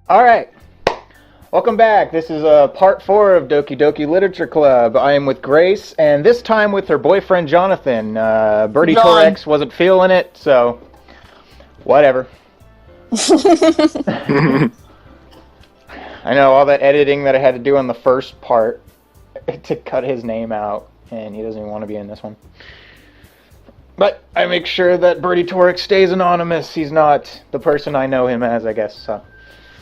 All right. Welcome back. This is part 4 of Doki Doki Literature Club. I am with Grace, and this time with her boyfriend Jonathan. Birty Torex wasn't feeling it, so whatever. I know all that editing that I had to do on the first part to cut his name out, and he doesn't even want to be in this one. But I make sure that Birty Torex stays anonymous. He's not the person I know him as, I guess. So.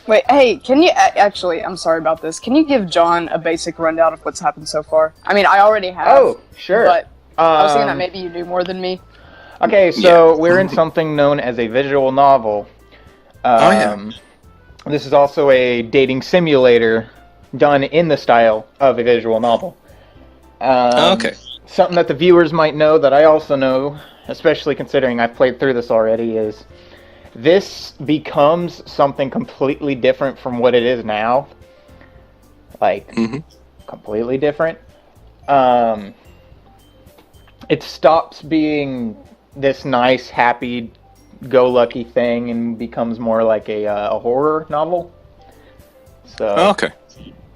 Wait, hey, can you actually? I'm sorry about this. Can you give John a basic rundown of what's happened so far? I mean, I already have. Oh, sure. But I was thinking that maybe you do more than me. Okay, so we're in something known as a visual novel. This is also a dating simulator done in the style of a visual novel. Okay. Something that the viewers might know that I also know, especially considering I've played through this already, is this becomes something completely different from what it is now. Like, completely different. It stops being this nice, happy-go-lucky thing and becomes more like a horror novel. So, okay.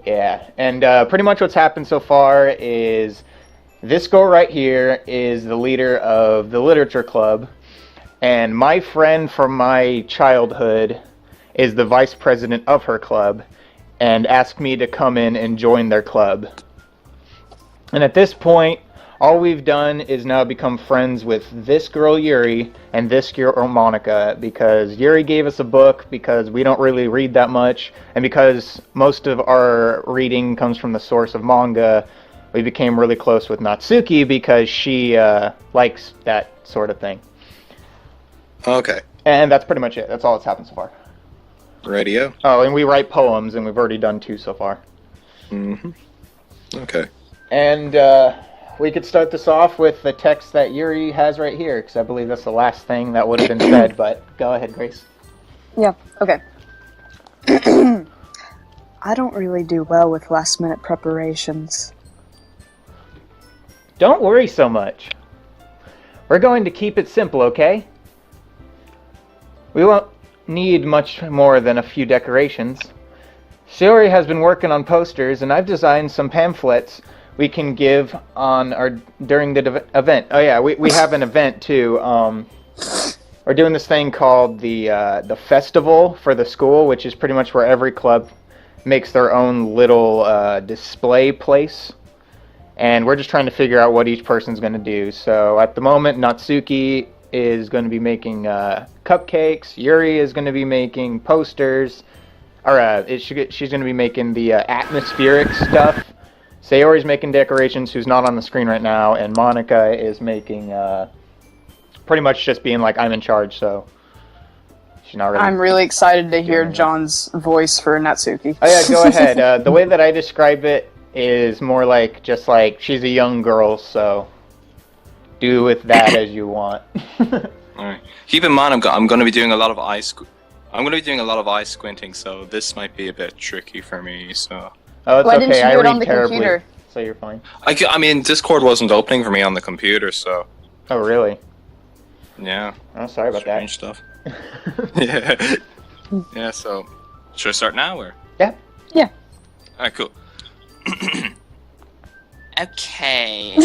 Yeah, and pretty much what's happened so far is this girl right here is the leader of the literature club, and my friend from my childhood is the vice president of her club, and asked me to come in and join their club. And at this point, all we've done is now become friends with this girl Yuri and this girl Monica, because Yuri gave us a book because we don't really read that much, and because most of our reading comes from the source of manga. We became really close with Natsuki because she likes that sort of thing. Okay. And that's pretty much it. That's all that's happened so far. Radio. Oh, and we write poems, and we've already done 2 so far. Okay. And we could start this off with the text that Yuri has right here, because I believe that's the last thing that would have been said, but go ahead, Grace. Yeah, okay. I don't really do well with last-minute preparations. Don't worry so much. We're going to keep it simple, okay? We won't need much more than a few decorations. Shiori has been working on posters, and I've designed some pamphlets we can give on during the event. Oh yeah, we have an event too. We're doing this thing called the festival for the school, which is pretty much where every club makes their own little display place. And we're just trying to figure out what each person's going to do. So at the moment, Natsuki is going to be making cupcakes. Yuri is going to be making posters. Or she's going to be making the atmospheric stuff. Sayori's making decorations, who's not on the screen right now. And Monica is making pretty much just being like, I'm in charge, so she's not really... I'm really excited to hear John's voice for Natsuki. Oh yeah, go ahead. The way that I describe it is more like, just like, she's a young girl, so do with that as you want. Alright. Keep in mind, I'm going to be doing a lot of eye squinting, so this might be a bit tricky for me, so... Oh, it's Why okay, didn't you I do it read on the terribly, computer? so you're fine. I mean, Discord wasn't opening for me on the computer, so... Oh, really? Yeah. Oh, sorry about Strange stuff. Yeah. Yeah, so... Should I start now, or...? Yeah. Yeah. Alright, cool. Okay,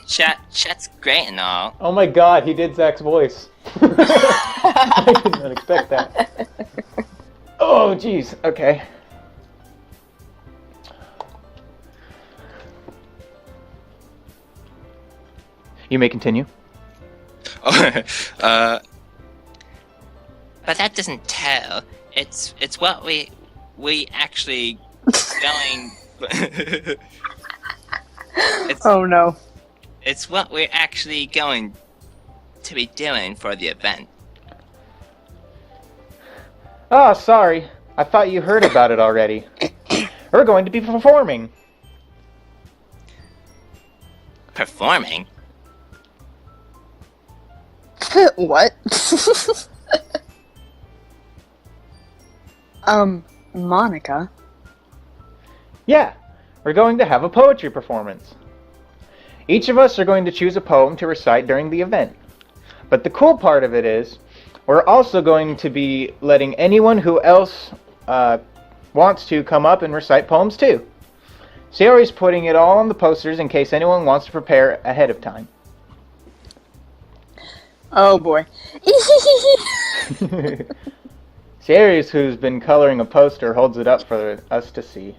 chat's great and all. Oh my god, he did Zach's voice. I did not expect that. Oh, jeez, okay. You may continue. But that doesn't tell. It's what we actually going. Oh no. It's what we're actually going to be doing for the event. Oh, sorry. I thought you heard about it already. We're going to be performing. Performing? What? Monica? Yeah, we're going to have a poetry performance. Each of us are going to choose a poem to recite during the event. But the cool part of it is, we're also going to be letting anyone who else wants to come up and recite poems too. Sayori's putting it all on the posters in case anyone wants to prepare ahead of time. Oh boy. Sayori, who's been coloring a poster, holds it up for us to see.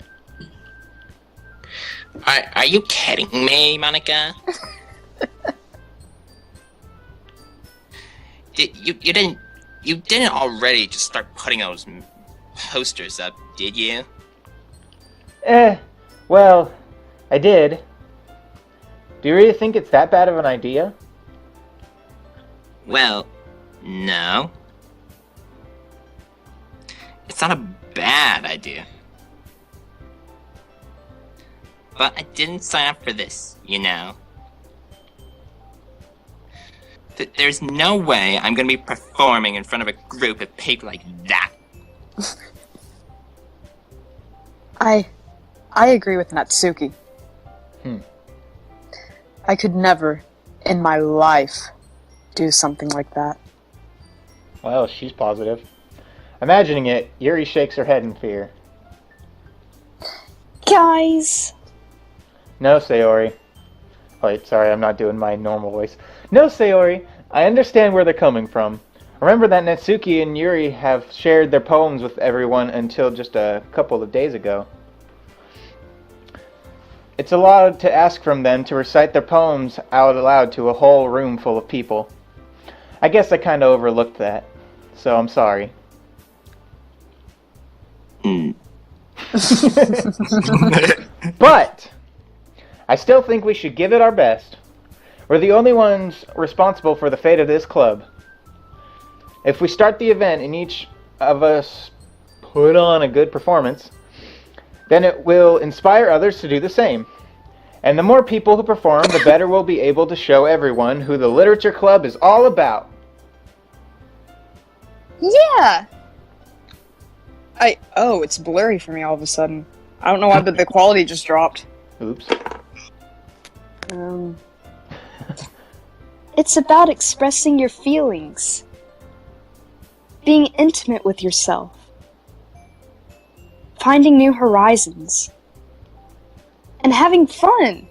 Are you kidding me, Monica? You didn't already just start putting those posters up, did you? Well, I did. Do you really think it's that bad of an idea? Well, no. It's not a bad idea. But I didn't sign up for this, you know. There's no way I'm gonna be performing in front of a group of people like that. I agree with Natsuki. I could never, in my life, do something like that. Well, she's positive. Imagining it, Yuri shakes her head in fear. Guys. No, Sayori. Wait, sorry, I'm not doing my normal voice. No, Sayori, I understand where they're coming from. Remember that Natsuki and Yuri have shared their poems with everyone until just a couple of days ago. It's a lot to ask from them to recite their poems out loud to a whole room full of people. I guess I kind of overlooked that, so I'm sorry. But I still think we should give it our best. We're the only ones responsible for the fate of this club. If we start the event and each of us put on a good performance, then it will inspire others to do the same. And the more people who perform, the better we'll be able to show everyone who the Literature Club is all about. Yeah! Oh, it's blurry for me all of a sudden. I don't know why, but the quality just dropped. Oops. It's about expressing your feelings. Being intimate with yourself. Finding new horizons. And having fun.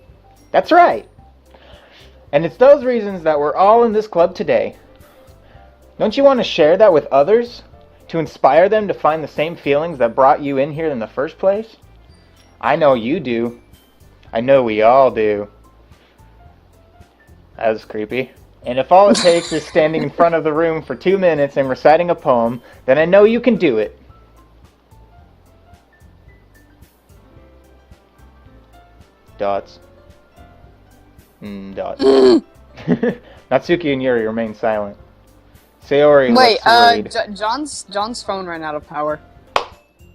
That's right. And it's those reasons that we're all in this club today. Don't you want to share that with others? To inspire them to find the same feelings that brought you in here in the first place? I know you do. I know we all do. That was creepy. And if all it takes is standing in front of the room for 2 minutes and reciting a poem, then I know you can do it. Dots. Dots. Natsuki and Yuri remain silent. Sayori Wait, looks worried. John's phone ran out of power.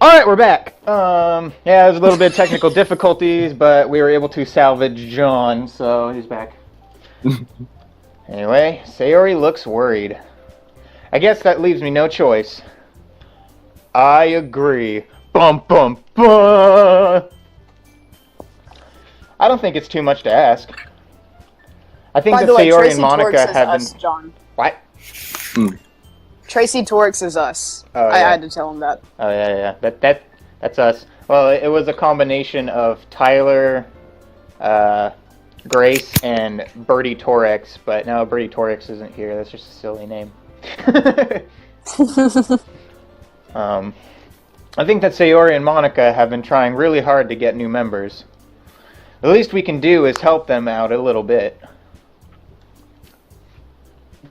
Alright, we're back. Yeah, there's a little bit of technical difficulties, but we were able to salvage John, so he's back. Anyway, Sayori looks worried. I guess that leaves me no choice. I agree. Bum bum bum! I don't think it's too much to ask. I think By that the way, Sayori Tracy and Monica Torex is have us, been... John. What? Tracy Torex is us. Oh, I yeah. had to tell him that. Oh, yeah. That's us. Well, it was a combination of Tyler, Grace, and Birty Torex, but now Birty Torex isn't here. That's just a silly name. I think that Sayori and Monica have been trying really hard to get new members. The least we can do is help them out a little bit.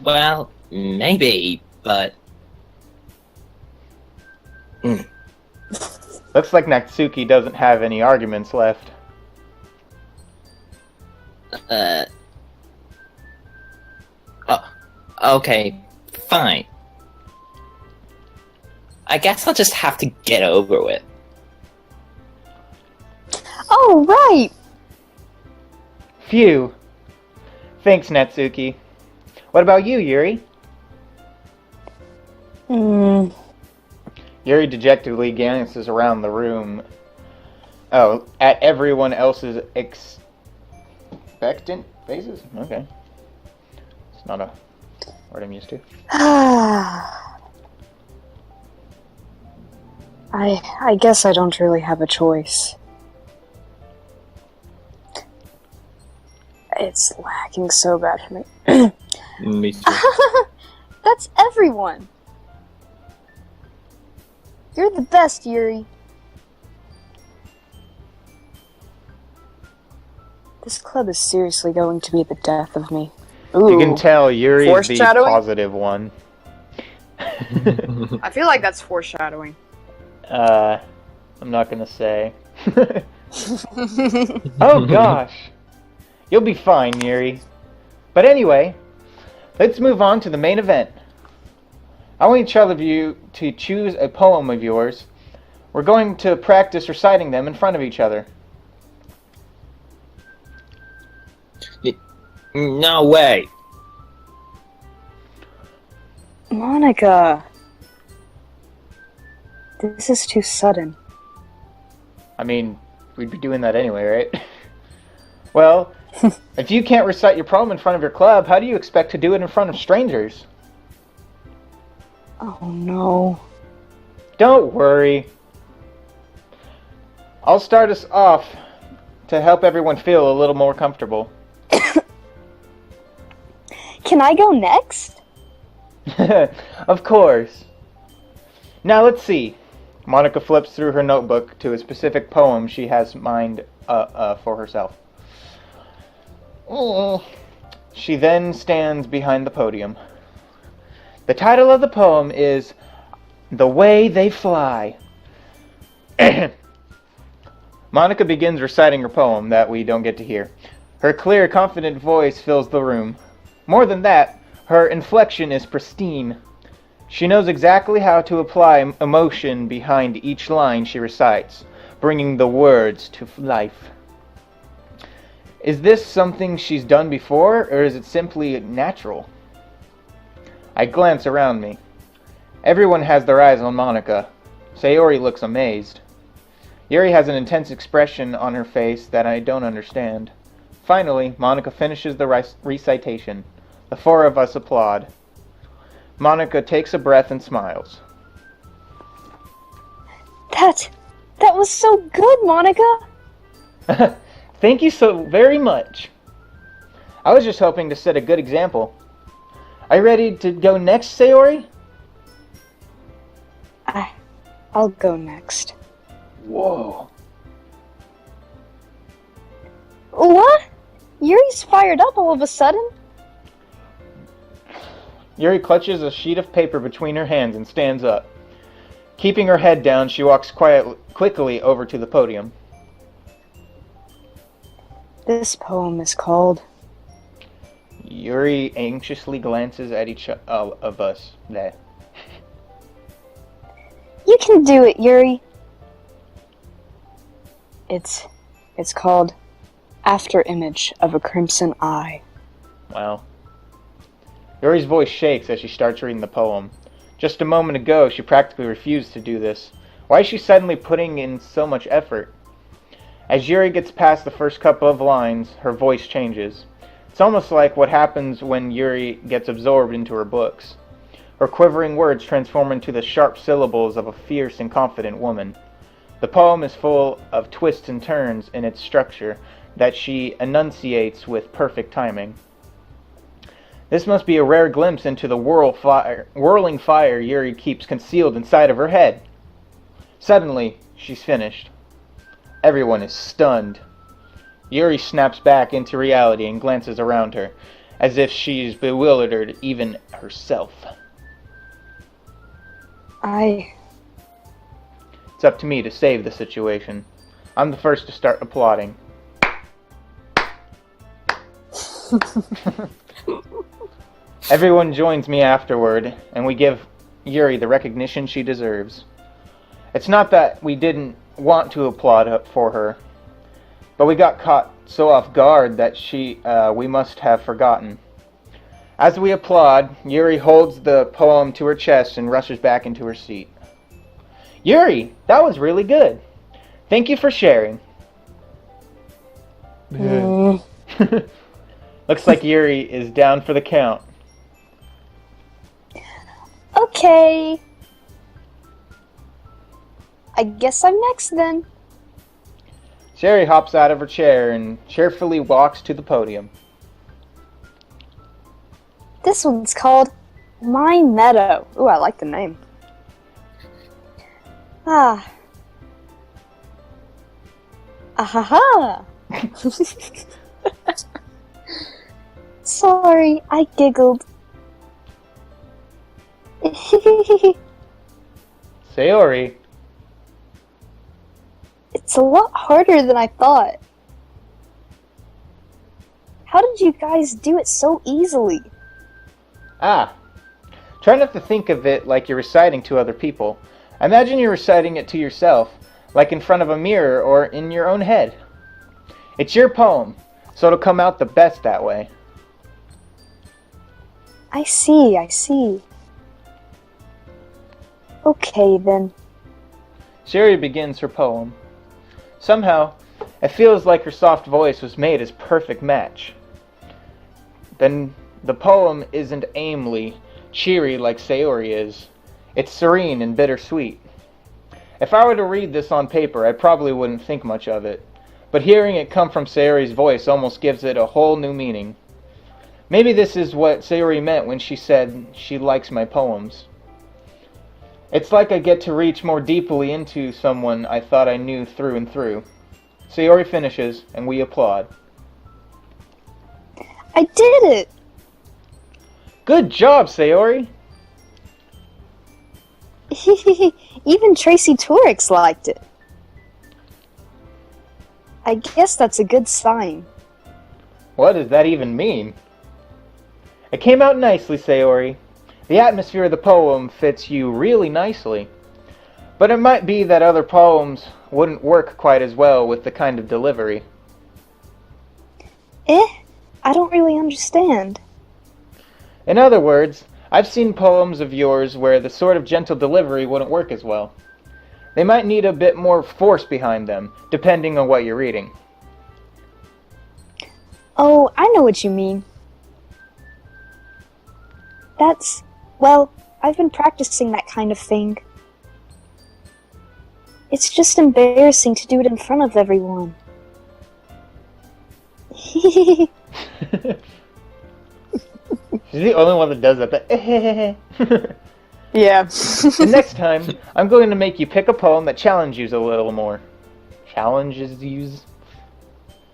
Well, maybe, but... Looks like Natsuki doesn't have any arguments left. Okay, fine. I guess I'll just have to get over with. Oh, right! Phew. Thanks, Natsuki. What about you, Yuri? Yuri dejectedly glances around the room. Oh, at everyone else's expectant faces? Okay. It's not a word I'm used to. I guess I don't really have a choice. It's lacking so bad for me. Me too. That's everyone! You're the best, Yuri. This club is seriously going to be the death of me. Ooh. You can tell Yuri's the Foreshadowing? positive one. I feel like that's foreshadowing. I'm not gonna say. Oh gosh. You'll be fine, Yuri. But anyway, let's move on to the main event. I want each of you to choose a poem of yours. We're going to practice reciting them in front of each other. No way. Monica. This is too sudden. I mean, we'd be doing that anyway, right? Well, if you can't recite your poem in front of your club, how do you expect to do it in front of strangers? Oh no. Don't worry. I'll start us off to help everyone feel a little more comfortable. Can I go next? Of course. Now let's see. Monica flips through her notebook to a specific poem she has mind for herself. She then stands behind the podium. The title of the poem is The Way They Fly. Monica begins reciting her poem that we don't get to hear. Her clear, confident voice fills the room. More than that, her inflection is pristine. She knows exactly how to apply emotion behind each line she recites, bringing the words to life. Is this something she's done before, or is it simply natural? I glance around me. Everyone has their eyes on Monica. Sayori looks amazed. Yuri has an intense expression on her face that I don't understand. Finally, Monica finishes the recitation. The four of us applaud. Monica takes a breath and smiles. That was so good, Monica! Thank you so very much. I was just hoping to set a good example. Are you ready to go next, Sayori? I'll go next. Whoa. What? Yuri's fired up all of a sudden? Yuri clutches a sheet of paper between her hands and stands up. Keeping her head down, she walks quickly over to the podium. This poem is called... Yuri anxiously glances at each of us. There. You can do it, Yuri. It's called After Image of a Crimson Eye. Wow. Yuri's voice shakes as she starts reading the poem. Just a moment ago, she practically refused to do this. Why is she suddenly putting in so much effort? As Yuri gets past the first couple of lines, her voice changes. It's almost like what happens when Yuri gets absorbed into her books. Her quivering words transform into the sharp syllables of a fierce and confident woman. The poem is full of twists and turns in its structure that she enunciates with perfect timing. This must be a rare glimpse into the whirling fire Yuri keeps concealed inside of her head. Suddenly, she's finished. Everyone is stunned. Yuri snaps back into reality and glances around her, as if she's bewildered even herself. It's up to me to save the situation. I'm the first to start applauding. Everyone joins me afterward, and we give Yuri the recognition she deserves. It's not that we didn't want to applaud for her, but we got caught so off guard that we must have forgotten. As we applaud, Yuri holds the poem to her chest and rushes back into her seat. Yuri, that was really good. Thank you for sharing. Looks like Yuri is down for the count. Okay. I guess I'm next then. Sherry hops out of her chair and cheerfully walks to the podium. This one's called My Meadow. Ooh, I like the name. Ah. Ahaha! Sorry, I giggled. Sayori, It's a lot harder than I thought. How did you guys do it so easily? Try not to think of it like you're reciting to other people. Imagine you're reciting it to yourself, like in front of a mirror or in your own head. It's your poem, so it'll come out the best that way. I see. Okay, then. Sherry begins her poem. Somehow, it feels like her soft voice was made as perfect match. Then the poem isn't aimlessly cheery like Sayori is. It's serene and bittersweet. If I were to read this on paper, I probably wouldn't think much of it. But hearing it come from Sayori's voice almost gives it a whole new meaning. Maybe this is what Sayori meant when she said she likes my poems. It's like I get to reach more deeply into someone I thought I knew through and through. Sayori finishes, and we applaud. I did it! Good job, Sayori! Even Tracy Torex liked it. I guess that's a good sign. What does that even mean? It came out nicely, Sayori. The atmosphere of the poem fits you really nicely. But it might be that other poems wouldn't work quite as well with the kind of delivery. I don't really understand. In other words, I've seen poems of yours where the sort of gentle delivery wouldn't work as well. They might need a bit more force behind them, depending on what you're reading. Oh, I know what you mean. Well, I've been practicing that kind of thing. It's just embarrassing to do it in front of everyone. She's the only one that does that. Yeah. The next time, I'm going to make you pick a poem that challenges you a little more. Challenges you?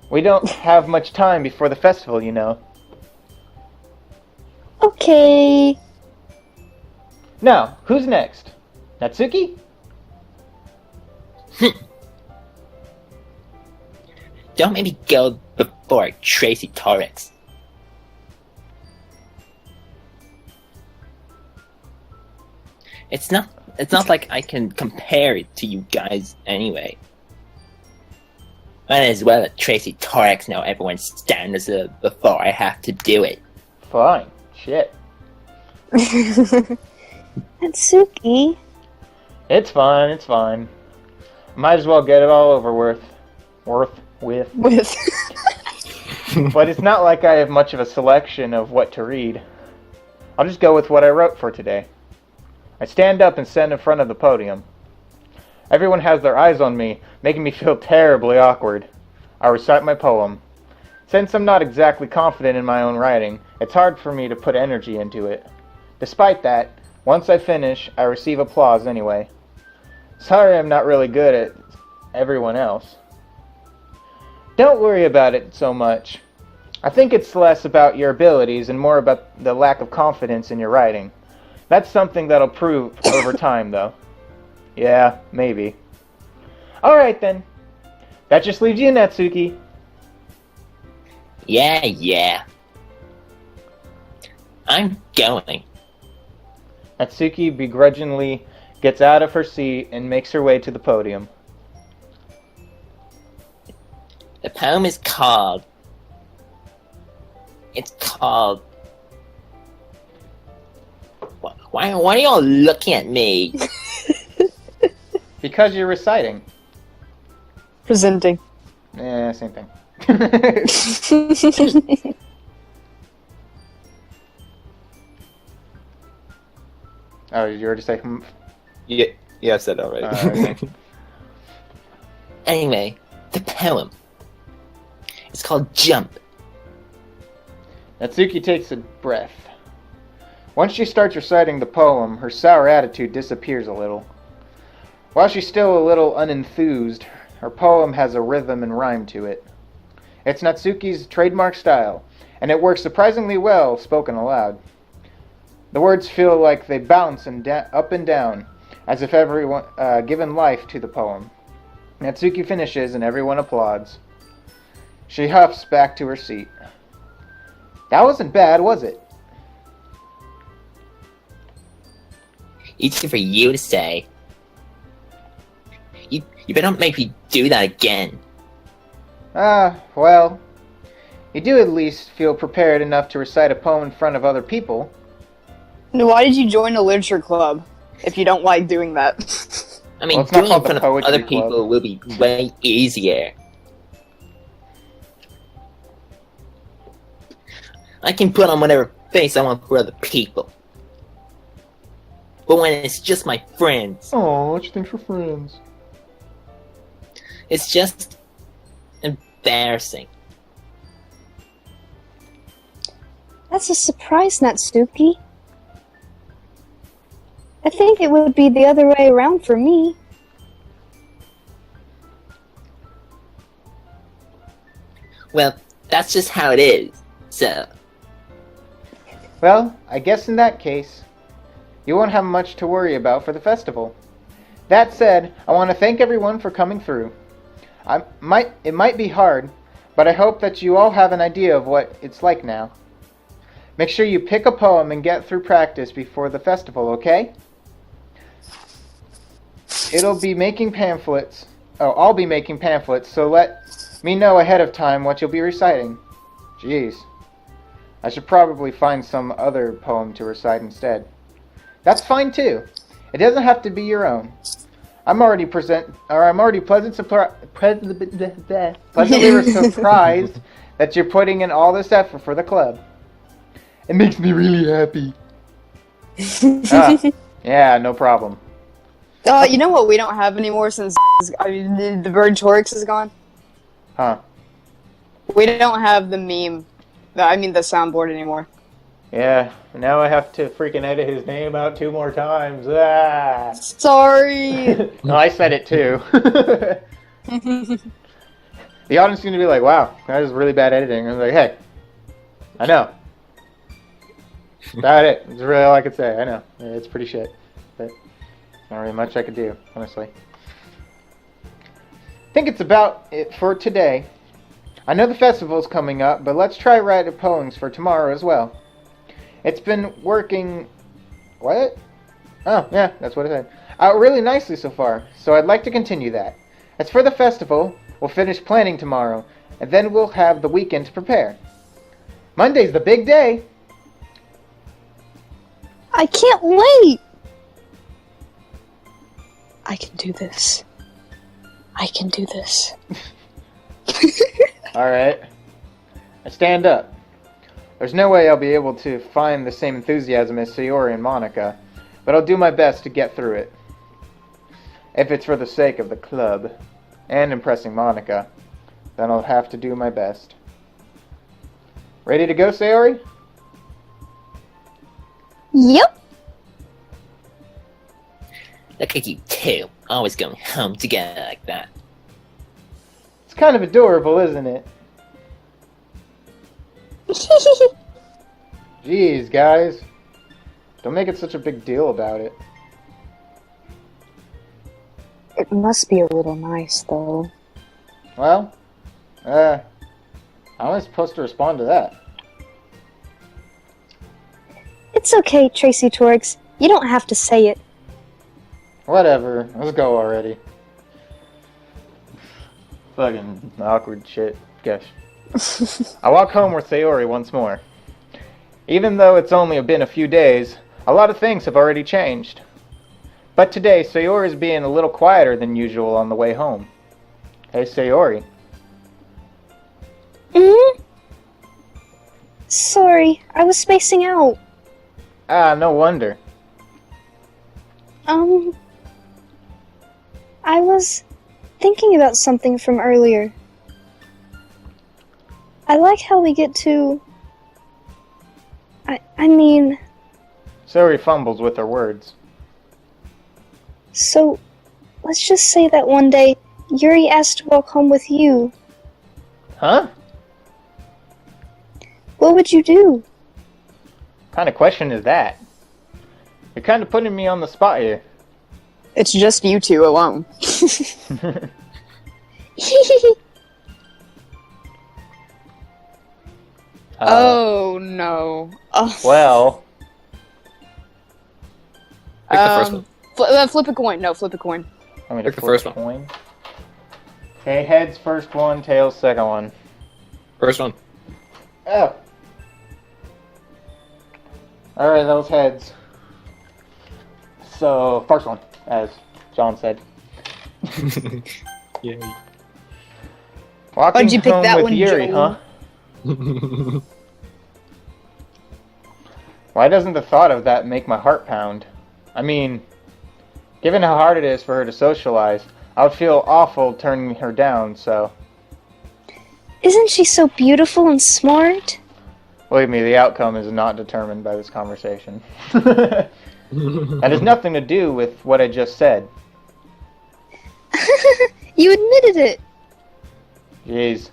We don't have much time before the festival, you know. Okay. Now, who's next? Natsuki? Don't make me go before Tracy Torex. It's not like I can compare it to you guys anyway. Might as well let Tracy Torex know everyone's standards before I have to do it. Fine. Shit. Natsuki. It's fine. Might as well get it all over with. With. But it's not like I have much of a selection of what to read. I'll just go with what I wrote for today. I stand up and stand in front of the podium. Everyone has their eyes on me, making me feel terribly awkward. I recite my poem. Since I'm not exactly confident in my own writing, it's hard for me to put energy into it. Despite that, once I finish, I receive applause anyway. Sorry I'm not really good at everyone else. Don't worry about it so much. I think it's less about your abilities and more about the lack of confidence in your writing. That's something that'll prove over time, though. Yeah, maybe. Alright then. That just leaves you, Natsuki. Yeah. I'm going. Natsuki begrudgingly gets out of her seat and makes her way to the podium. The poem is called... It's called... Why are y'all looking at me? Because you're reciting. Presenting. Yeah, same thing. Oh, did you already say? Yeah, I said already. Okay. Anyway, the poem. It's called Jump. Natsuki takes a breath. Once she starts reciting the poem, her sour attitude disappears a little. While she's still a little unenthused, her poem has a rhythm and rhyme to it. It's Natsuki's trademark style, and it works surprisingly well spoken aloud. The words feel like they bounce up and down, as if everyone given life to the poem. Natsuki finishes and everyone applauds. She huffs back to her seat. That wasn't bad, was it? Easy for you to say. You better not make me do that again. Well, you do at least feel prepared enough to recite a poem in front of other people. Why did you join a literature club if you don't like doing that? I mean, Well, it's not doing it in called the front of other poetry club. people will be way easier. I can put on whatever face I want for other people. But when it's just my friends, Oh, what you think for friends? it's just embarrassing. That's a surprise, Natsuki. I think it would be the other way around for me. Well, that's just how it is. So, Well, I guess in that case, you won't have much to worry about for the festival. That said, I want to thank everyone for coming through. It might be hard, but I hope that you all have an idea of what it's like now. Make sure you pick a poem and get through practice before the festival, okay? I'll be making pamphlets, so let me know ahead of time what you'll be reciting. Jeez. I should probably find some other poem to recite instead. That's fine too. It doesn't have to be your own. I'm already pleasantly surprised that you're putting in all this effort for the club. It makes me really happy. Yeah, no problem. You know what we don't have anymore since the bird Torex is gone? Huh. We don't have the meme. The soundboard anymore. Yeah, now I have to freaking edit his name out 2 more times. Ah. Sorry! No, I said it too. The audience is going to be like, wow, that is really bad editing. I was like, hey, I know. About it. That's really all I could say. I know. It's pretty shit. But not really much I could do, honestly. I think it's about it for today. I know the festival's coming up, but let's try writing poems for tomorrow as well. It's been working... What? Oh, yeah, that's what it said. Out really nicely so far, so I'd like to continue that. As for the festival, we'll finish planning tomorrow, and then we'll have the weekend to prepare. Monday's the big day! I can't wait! I can do this. I can do this. Alright. I stand up. There's no way I'll be able to find the same enthusiasm as Sayori and Monica, but I'll do my best to get through it. If it's for the sake of the club, and impressing Monica, then I'll have to do my best. Ready to go, Sayori? Yep. look at you two, always going home together like that. It's kind of adorable, isn't it? Jeez, guys. Don't make it such a big deal about it. It must be a little nice, though. Well, how am I supposed to respond to that? It's okay, Tracy Torex. You don't have to say it. Whatever, let's go already. Fucking awkward shit. Gosh. I walk home with Sayori once more. Even though it's only been a few days, a lot of things have already changed. But today, Sayori is being a little quieter than usual on the way home. Hey, Sayori. Hmm? Sorry, I was spacing out. Ah, no wonder. I was thinking about something from earlier. I like how we get to... I mean... Sayori fumbles with her words. So, let's just say that one day, Yuri asked to walk home with you. Huh? What would you do? What kind of question is that? You're kind of putting me on the spot here. It's just you two alone. Oh no. Oh. Well, Pick the first one. Flip a coin. No, flip a coin. I'm gonna Pick the flip first a one. coin. Okay, heads first one, tails second one. First one. Oh. Alright, that was heads. So, first one, as John said. Yay. Walking Why'd you pick home that with one, Yuri, Joel? huh? Why doesn't the thought of that make my heart pound? I mean, given how hard it is for her to socialize, I would feel awful turning her down, so... Isn't she so beautiful and smart? Believe me, the outcome is not determined by this conversation. That has nothing to do with what I just said. You admitted it. Jeez.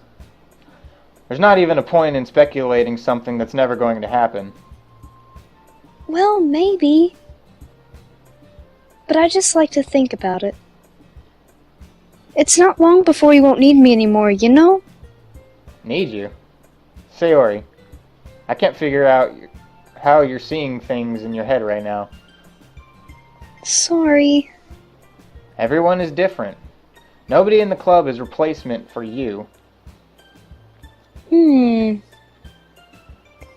There's not even a point in speculating something that's never going to happen. Well, maybe. But I just like to think about it. It's not long before you won't need me anymore, you know? Need you? Sayori, I can't figure out how you're seeing things in your head right now. Sorry. Everyone is different. Nobody in the club is replacement for you.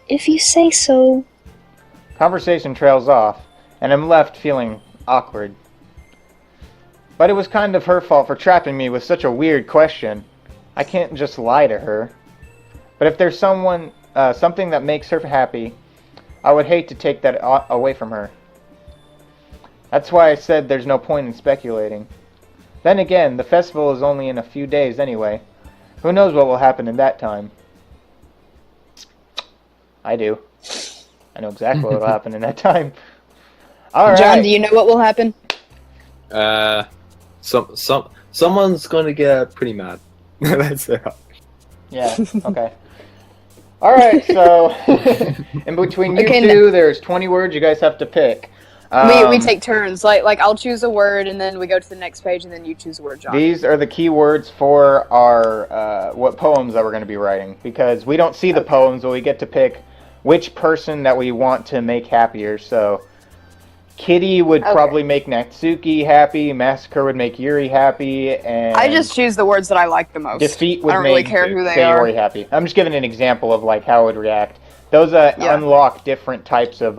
If you say so. Conversation trails off, and I'm left feeling awkward. But it was kind of her fault for trapping me with such a weird question. I can't just lie to her. But if there's something that makes her happy, I would hate to take that away from her. That's why I said there's no point in speculating. Then again, the festival is only in a few days anyway. Who knows what will happen in that time? I do. I know exactly what will happen in that time. Alright. John, do you know what will happen? Someone's gonna get pretty mad. That's it. Yeah, okay. Alright, so in between you Okay, two, there's 20 words you guys have to pick. We take turns. Like I'll choose a word, and then we go to the next page, and then you choose a word, John. These are the key words for our what poems that we're going to be writing, because we don't see the poems, but we get to pick which person that we want to make happier. So Kitty would probably make Natsuki happy, Massacre would make Yuri happy, and I just choose the words that I like the most. Defeat would I don't make really care who they are. Sayori happy. I'm just giving an example of like how it would react. Those unlock different types of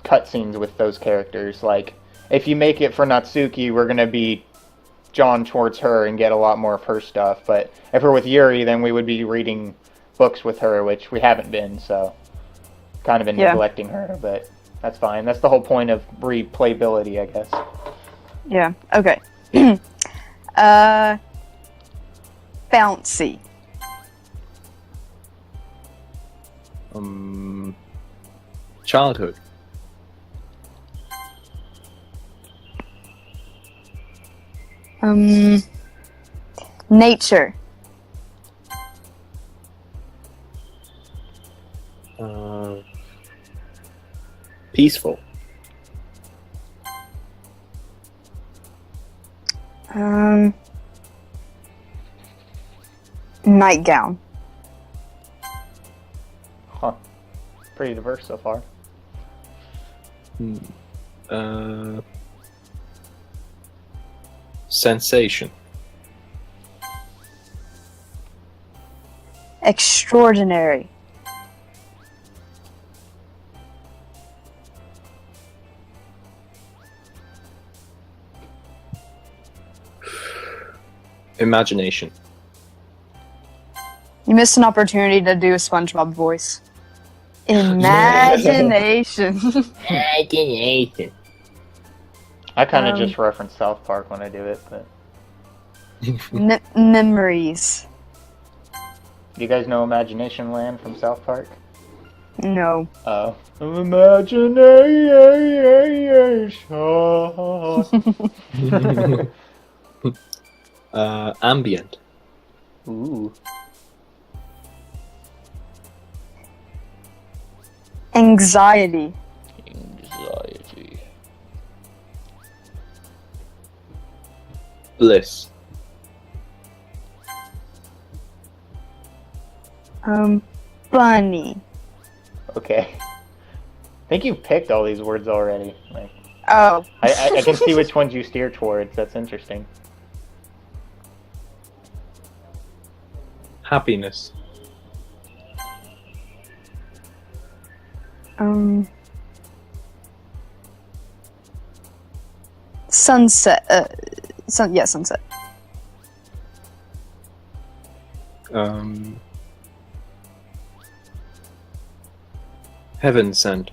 cutscenes with those characters. Like, if you make it for Natsuki, we're gonna be John towards her and get a lot more of her stuff. But if we're with Yuri, then we would be reading books with her, which we haven't been, so kind of been neglecting her, but that's fine. That's the whole point of replayability, I guess. Yeah. Okay. Bouncy. Childhood. Nature. Peaceful. Nightgown. Huh. Pretty diverse so far. Sensation. Extraordinary. Imagination. You missed an opportunity to do a SpongeBob voice. Imagination. Imagination. I kind of Um, just reference South Park when I do it, but Memories. do you guys know Imagination Land from South Park? No. Oh. Imagination. Ambient. Ooh. Anxiety. Anxiety. Bliss. Bunny. Okay. I think you picked all these words already. Like, Oh. I can see which ones you steer towards. That's interesting. Happiness. Sunset. Sunset. Heaven sent.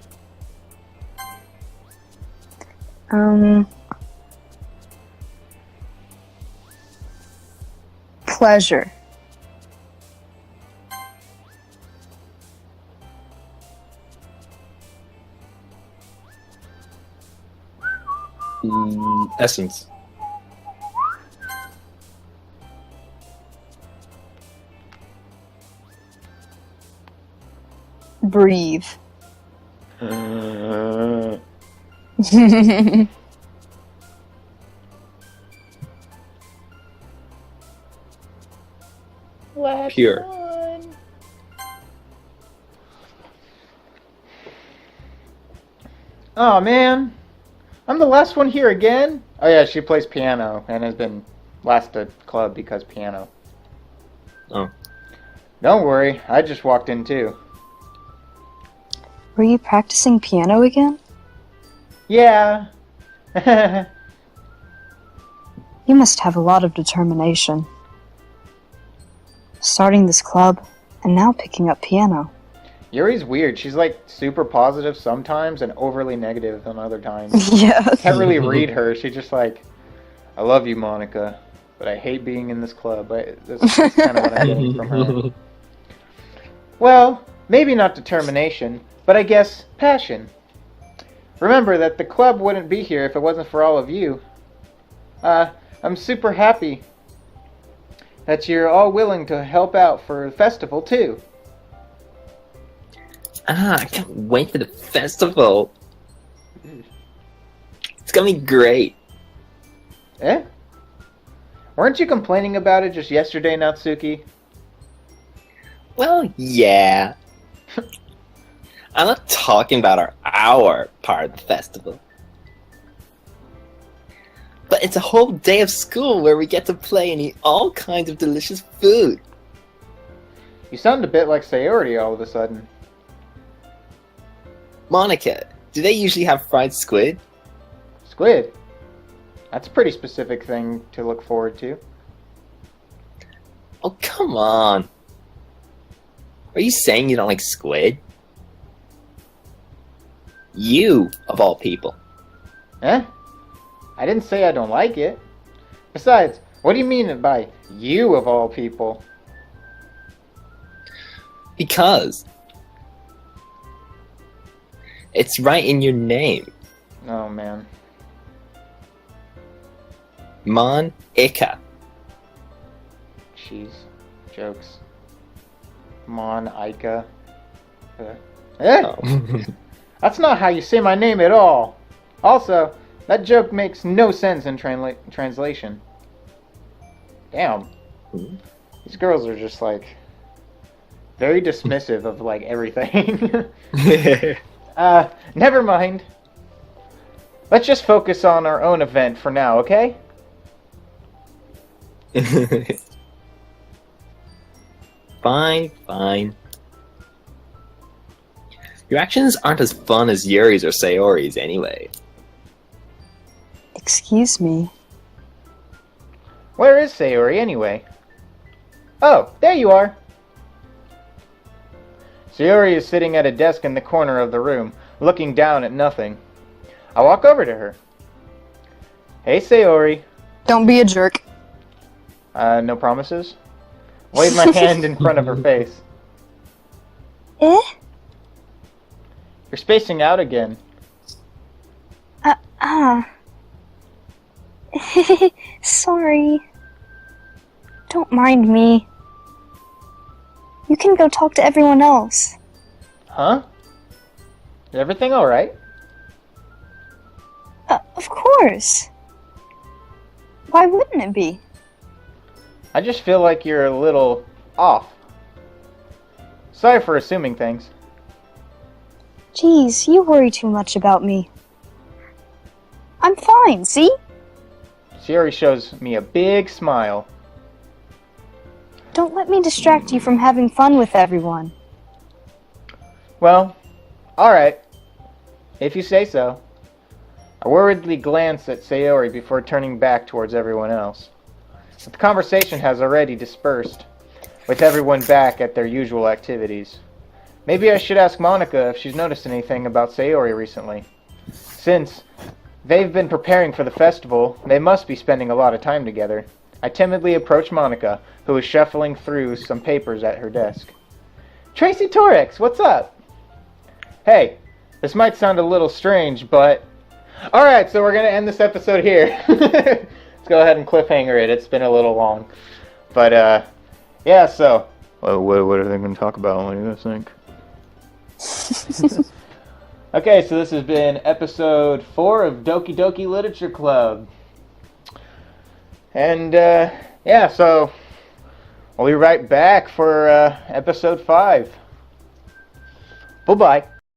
Pleasure. Essence. Breathe. Pure. Oh man, I'm the last one here again. Oh yeah, she plays piano and has been last at club because piano. Oh. Don't worry, I just walked in too. Were you practicing piano again? Yeah. You must have a lot of determination. Starting this club, and now picking up piano. Yuri's weird. She's like super positive sometimes and overly negative on other times. Yes. Can't really read her. She's just like, I love you, Monica, but I hate being in this club. That's kind of what I'm getting from her. Well, maybe not determination, but I guess passion. Remember that the club wouldn't be here if it wasn't for all of you. I'm super happy that you're all willing to help out for the festival, too. I can't wait for the festival. It's gonna be great. Eh? Weren't you complaining about it just yesterday, Natsuki? Well, yeah. I'm not talking about our part of the festival. But it's a whole day of school where we get to play and eat all kinds of delicious food. You sound a bit like Sayori all of a sudden. Monica, do they usually have fried squid? Squid? That's a pretty specific thing to look forward to. Oh, come on. Are you saying you don't like squid? You, of all people. Eh? I didn't say I don't like it. Besides, what do you mean by you of all people? Because it's right in your name. Oh man. Monica. Jeez. Jokes. Ika. Eh? Oh. That's not how you say my name at all. Also, that joke makes no sense in translation. Damn. These girls are just like very dismissive of like everything. Never mind. Let's just focus on our own event for now, okay? Fine, fine. Your actions aren't as fun as Yuri's or Sayori's anyway. Excuse me. Where is Sayori anyway? Oh, there you are. Sayori is sitting at a desk in the corner of the room, looking down at nothing. I walk over to her. Hey, Sayori. Don't be a jerk. No promises? Wave my hand in front of her face. Eh? You're spacing out again. Sorry. Don't mind me. You can go talk to everyone else. Huh? Is everything alright? Of course. Why wouldn't it be? I just feel like you're a little off. Sorry for assuming things. Jeez, you worry too much about me. I'm fine, see? Sayori shows me a big smile. Don't let me distract you from having fun with everyone. Well, alright. If you say so. I worriedly glance at Sayori before turning back towards everyone else. The conversation has already dispersed, with everyone back at their usual activities. Maybe I should ask Monica if she's noticed anything about Sayori recently. Since they've been preparing for the festival, they must be spending a lot of time together. I timidly approach Monica, who is shuffling through some papers at her desk. Tracy Torex, what's up? Hey, this might sound a little strange, but... Alright, so we're going to end this episode here. Let's go ahead and cliffhanger it. It's been a little long. But, yeah, so... Well, what are they going to talk about? What do you guys think? Okay, so this has been episode 4 of Doki Doki Literature Club. And, yeah, so we'll be right back for episode 5. Bye-bye.